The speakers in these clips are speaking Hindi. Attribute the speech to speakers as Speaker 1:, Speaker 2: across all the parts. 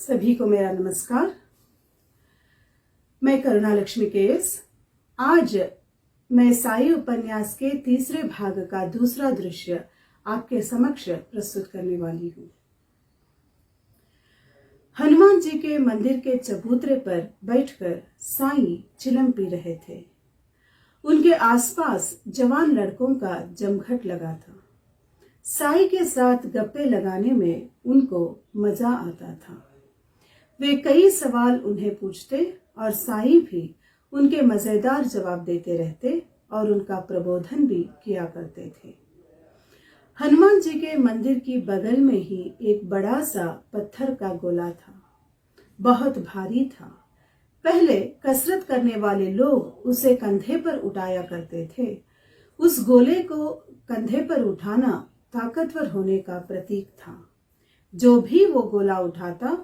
Speaker 1: सभी को मेरा नमस्कार। मैं करुणा लक्ष्मी केस। आज मैं साई उपन्यास के तीसरे भाग का दूसरा दृश्य आपके समक्ष प्रस्तुत करने वाली हूँ। हनुमान जी के मंदिर के चबूतरे पर बैठकर साईं चिलम पी रहे थे। उनके आसपास जवान लड़कों का जमघट लगा था। साईं के साथ गप्पे लगाने में उनको मजा आता था। वे कई सवाल उन्हें पूछते और साईं भी उनके मजेदार जवाब देते रहते और उनका प्रबोधन भी किया करते थे। हनुमान जी के मंदिर की बगल में ही एक बड़ा सा पत्थर का गोला था। बहुत भारी था। पहले कसरत करने वाले लोग उसे कंधे पर उठाया करते थे। उस गोले को कंधे पर उठाना ताकतवर होने का प्रतीक था। जो भी वो गोला उठाता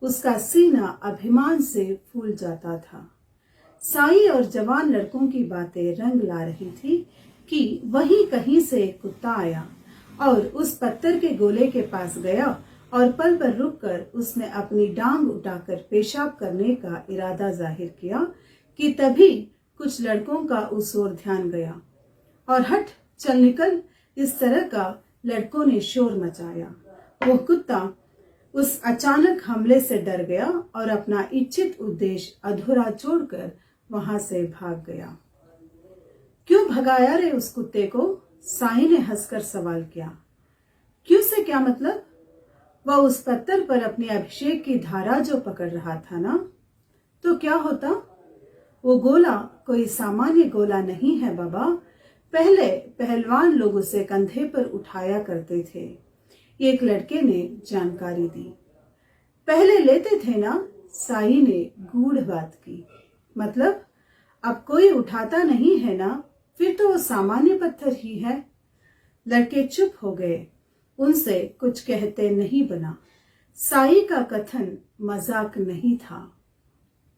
Speaker 1: उसका सीना अभिमान से फूल जाता था। साईं और जवान लड़कों की बातें रंग ला रही थी कि वहीं कहीं से एक कुत्ता आया और उस पत्थर के गोले के पास गया और पल पर रुककर उसने अपनी डांग उठाकर पेशाब करने का इरादा जाहिर किया कि तभी कुछ लड़कों का उस ओर ध्यान गया और हट चल निकल, इस तरह का लड़कों ने शोर मचाया। वो कुत्ता उस अचानक हमले से डर गया और अपना इच्छित उद्देश्य अधूरा छोड़कर वहां से भाग गया। क्यों भगाया रे उस कुत्ते को? साईं ने हंसकर सवाल किया। क्यों से क्या मतलब? वह उस पत्थर पर अपने अभिषेक की धारा जो पकड़ रहा था ना, तो क्या होता? वो गोला कोई सामान्य गोला नहीं है बाबा। पहले पहलवान लोग उसे कंधे पर उठाया करते थे। एक लड़के ने जानकारी दी। पहले लेते थे ना? साईं ने गूढ़ बात की। मतलब अब कोई उठाता नहीं है ना? फिर तो वो सामान्य पत्थर ही है। लड़के चुप हो गए। उनसे कुछ कहते नहीं बना। साईं का कथन मजाक नहीं था।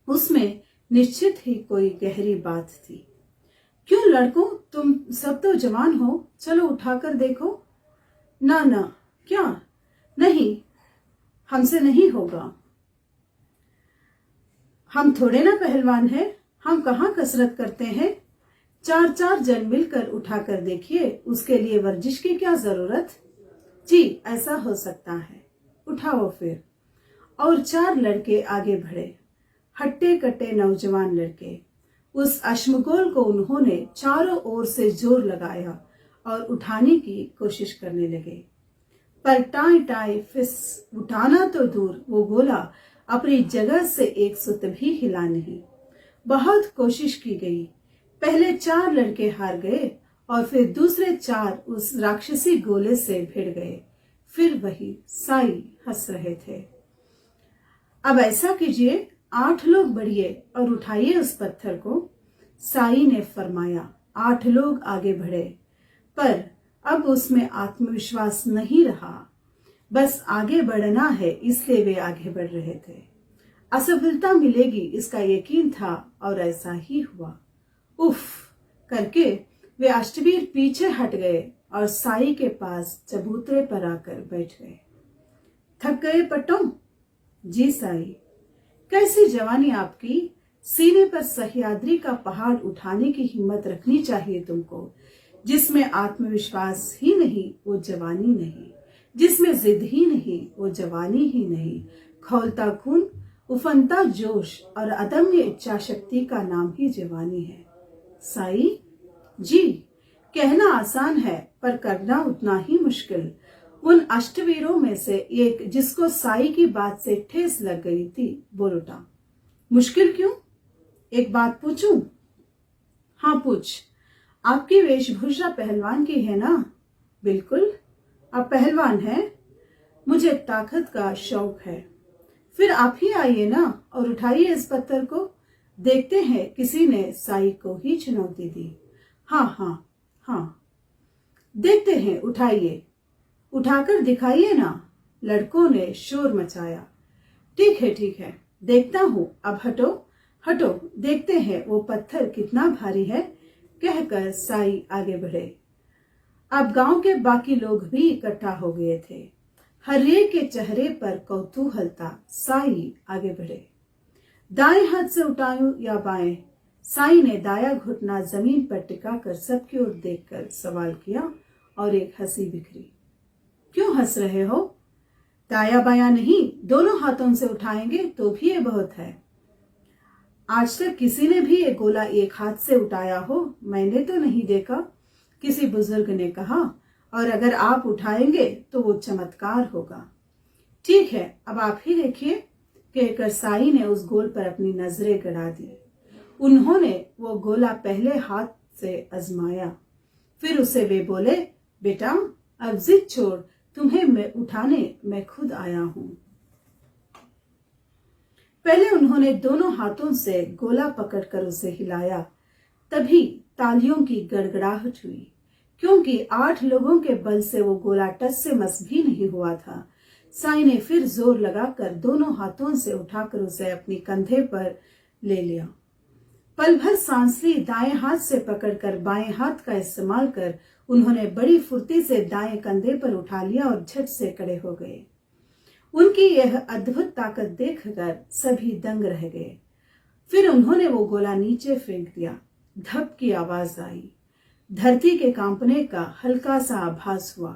Speaker 1: उसमें निश्चित ही कोई गहरी बात थी। क्यों लड़कों, तुम सब तो जवान हो, चलो उठाकर देखो। ना ना, क्या? नहीं, हमसे नहीं होगा। हम थोड़े ना पहलवान हैं। हम कहाँ कसरत करते हैं। चार चार जन मिलकर उठाकर देखिए, उसके लिए वर्जिश की क्या जरूरत। जी ऐसा हो सकता है, उठाओ फिर। और चार लड़के आगे बढ़े। हट्टे कट्टे नौजवान लड़के। उस अश्मगोल को उन्होंने चारों ओर से जोर लगाया और उठाने की कोशिश करने लगे। पर टाई टाई फिस, उठाना तो दूर, वो गोला अपनी जगह से एक सुत भी हिला नहीं। बहुत कोशिश की गई। पहले चार लड़के हार गए और फिर दूसरे चार उस राक्षसी गोले से भिड़ गए। फिर वही साईं हंस रहे थे। अब ऐसा कीजिए, 8 लोग बढ़िए और उठाइए उस पत्थर को। साईं ने फरमाया। 8 लोग आगे बढ़े, पर अब उसमें आत्मविश्वास नहीं रहा। बस आगे बढ़ना है, इसलिए वे आगे बढ़ रहे थे। असफलता मिलेगी इसका यकीन था और ऐसा ही हुआ। उफ करके वे अष्टवीर पीछे हट गए और साईं के पास चबूतरे पर आकर बैठ गए। थक गए पट्टों? जी साईं। कैसी जवानी आपकी। सीने पर सह्याद्री का पहाड़ उठाने की हिम्मत रखनी चाहिए तुमको। जिसमें आत्मविश्वास ही नहीं वो जवानी नहीं। जिसमें जिद ही नहीं वो जवानी ही नहीं। खौलता खून, उफनता जोश और अदम्य इच्छा शक्ति का नाम ही जवानी है। साईं जी, कहना आसान है पर करना उतना ही मुश्किल। उन अष्टवीरों में से एक, जिसको साईं की बात से ठेस लग गई थी, बोल उठा। मुश्किल क्यों? एक बात पूछूं? हाँ पूछ। आपकी वेशभूषा पहलवान की है ना? बिल्कुल। आप पहलवान हैं? मुझे ताकत का शौक है। फिर आप ही आइए ना और उठाइए इस पत्थर को। देखते हैं, किसी ने साईं को ही चुनौती दी। हाँ हाँ हाँ, देखते हैं, उठाइए। उठाकर दिखाइए ना। लड़कों ने शोर मचाया। ठीक है, देखता हूं। अब हटो हटो, देखते हैं वो पत्थर कितना भारी है, कहकर साईं आगे बढ़े। अब गांव के बाकी लोग भी इकट्ठा हो गए थे। हर के चेहरे पर कौतूहलता। साई आगे बढ़े। दाएं हाथ से उठाऊं या बाएं? साई ने दाया घुटना जमीन पर टिकाकर सबकी ओर देखकर सवाल किया और एक हंसी बिखरी। क्यों हंस रहे हो? दाया बाया नहीं, दोनों हाथों से उठाएंगे तो भी ये बहुत है। आज तक किसी ने भी ये गोला एक हाथ से उठाया हो? मैंने तो नहीं देखा, किसी बुजुर्ग ने कहा। और अगर आप उठाएंगे तो वो चमत्कार होगा। ठीक है, अब आप ही देखिए, कहकर साई ने उस गोल पर अपनी नजरें गड़ा दी। उन्होंने वो गोला पहले हाथ से आजमाया, फिर उसे वे बोले, बेटा अब जिद छोड़, तुम्हें मैं उठाने मैं खुद आया हूं। पहले उन्होंने दोनों हाथों से गोला पकड़कर उसे हिलाया। तभी तालियों की गड़गड़ाहट हुई, क्योंकि 8 लोगों के बल से वो गोला टस से मस भी नहीं हुआ था। साई ने फिर जोर लगाकर दोनों हाथों से उठाकर उसे अपने कंधे पर ले लिया। पल भर सांस ली। दाएं हाथ से पकड़कर बाएं हाथ का इस्तेमाल कर उन्होंने बड़ी फुर्ती से दाएं कंधे पर उठा लिया और झट से खड़े हो गए। उनकी यह अद्भुत ताकत देखकर सभी दंग रह गए। फिर उन्होंने वो गोला नीचे फेंक दिया। धप की आवाज आई। धरती के कांपने का हल्का सा आभास हुआ।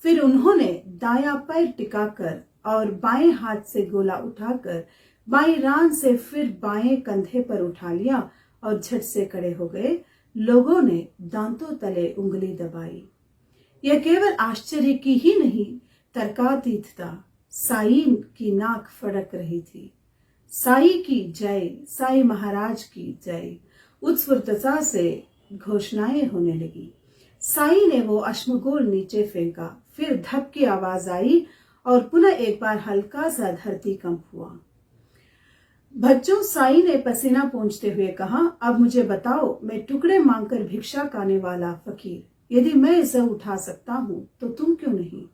Speaker 1: फिर उन्होंने दायां पैर टिकाकर और बाएं हाथ से गोला उठाकर बाएं रान से फिर बाएं कंधे पर उठा लिया और झट से खड़े हो गए। लोगों ने दांतों तले उंगली दबाई। यह केवल आश्चर्य की ही नहीं, तर्कातीत था। साई की नाक फड़क रही थी। साई की जय, साई महाराज की जय। उत्स्फूर्तता से घोषणाएं होने लगी। साई ने वो अश्मगोल नीचे फेंका। फिर धप की आवाज आई और पुनः एक बार हल्का सा धरती कंप हुआ। बच्चों, साई ने पसीना पोंछते हुए कहा, अब मुझे बताओ, मैं टुकड़े मांगकर भिक्षा खाने वाला फकीर, यदि मैं इसे उठा सकता हूं तो तुम क्यों नहीं?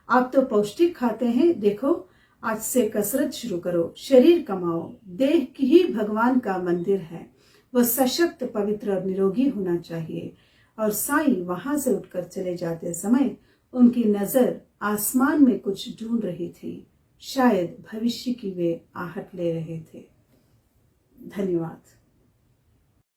Speaker 1: आप तो पौष्टिक खाते हैं। देखो, आज से कसरत शुरू करो, शरीर कमाओ। देह की ही भगवान का मंदिर है, वह सशक्त, पवित्र और निरोगी होना चाहिए। और साई वहां से उठकर चले जाते समय उनकी नजर आसमान में कुछ ढूंढ रही थी। शायद भविष्य की वे आहट ले रहे थे। धन्यवाद।